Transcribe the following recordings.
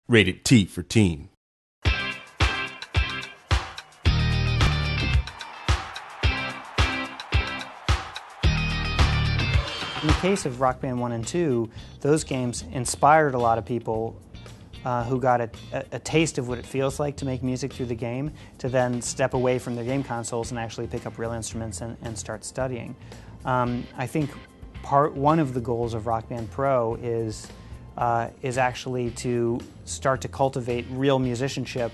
Rated T for teen. In the case of Rock Band 1 and 2, those games inspired a lot of people who got a taste of what it feels like to make music through the game, to then step away from their game consoles and actually pick up real instruments and start studying. I think one of the goals of Rock Band Pro is actually to start to cultivate real musicianship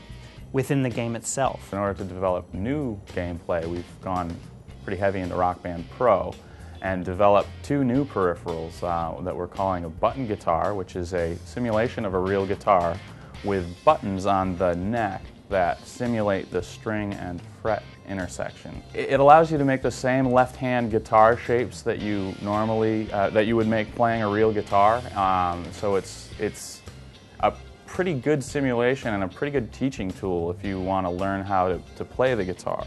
within the game itself. In order to develop new gameplay, we've gone pretty heavy into Rock Band Pro and developed two new peripherals that we're calling a button guitar, which is a simulation of a real guitar with buttons on the neck that simulate the string and fret intersection. It allows you to make the same left-hand guitar shapes that you normally that you would make playing a real guitar. So it's a pretty good simulation and a pretty good teaching tool if you want to learn how to play the guitar.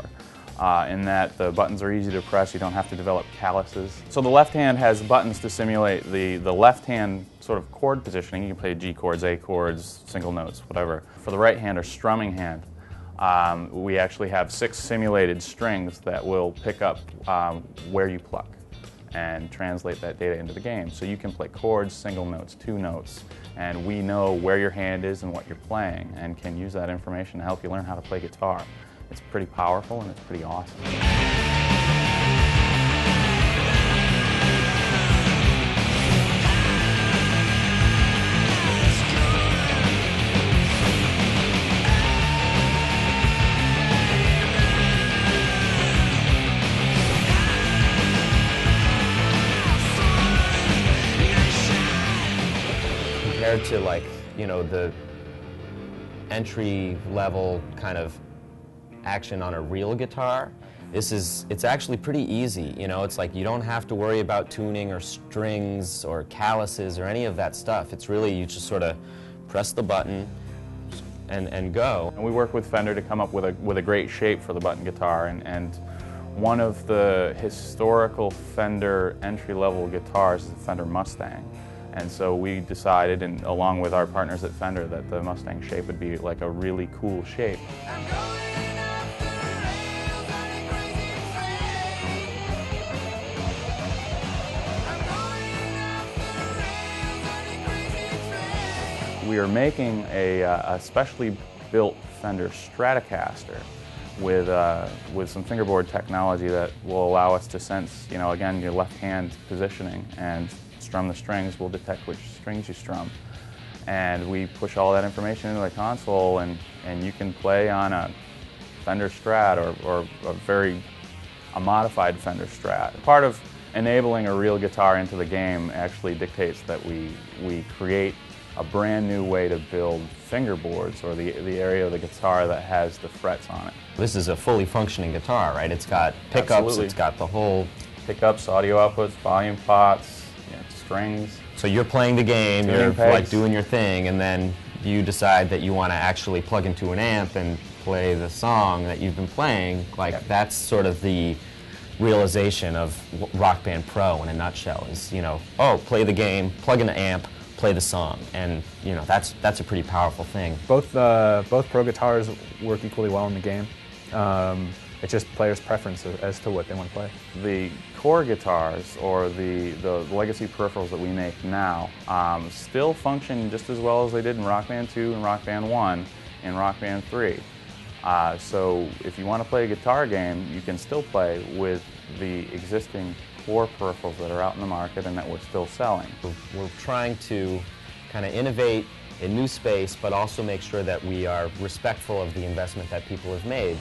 In that the buttons are easy to press, you don't have to develop calluses. So the left hand has buttons to simulate the left hand sort of chord positioning. You can play G chords, A chords, single notes, whatever. For the right hand or strumming hand, we actually have 6 simulated strings that will pick up where you pluck and translate that data into the game. So you can play chords, single notes, 2 notes, and we know where your hand is and what you're playing and can use that information to help you learn how to play guitar. It's pretty powerful and it's pretty awesome. Compared to, like, you know, the entry level kind of action on a real guitar, it's actually pretty easy. You know, it's like you don't have to worry about tuning or strings or calluses or any of that stuff. It's really, you just sort of press the button and go. And we work with Fender to come up with a great shape for the button guitar, and one of the historical Fender entry-level guitars is the Fender Mustang. And so we decided, and along with our partners at Fender, that the Mustang shape would be like a really cool shape. We are making a specially built Fender Stratocaster with some fingerboard technology that will allow us to sense, you know, again, your left hand positioning, and strum the strings will detect which strings you strum. And we push all that information into the console, and you can play on a Fender Strat or a modified Fender Strat. Part of enabling a real guitar into the game actually dictates that we create a brand new way to build fingerboards, or the area of the guitar that has the frets on it. This is a fully functioning guitar, right? It's got pickups, Absolutely. It's got the whole... Pickups, audio outputs, volume pots, you know, strings. So you're playing the game, Tuning you're pegs. like doing your thing, and then you decide that you want to actually plug into an amp and play the song that you've been playing. Like, Yep. That's sort of the realization of Rock Band Pro in a nutshell, is, you know, oh, play the game, plug in the amp, play the song, and you know that's a pretty powerful thing. Both Pro guitars work equally well in the game. It's just players' preference as to what they want to play. The core guitars, or the legacy peripherals that we make now, still function just as well as they did in Rock Band 2 and Rock Band 1 and Rock Band 3. So if you want to play a guitar game, you can still play with the existing core peripherals that are out in the market and that we're still selling. We're trying to kind of innovate in new space, but also make sure that we are respectful of the investment that people have made.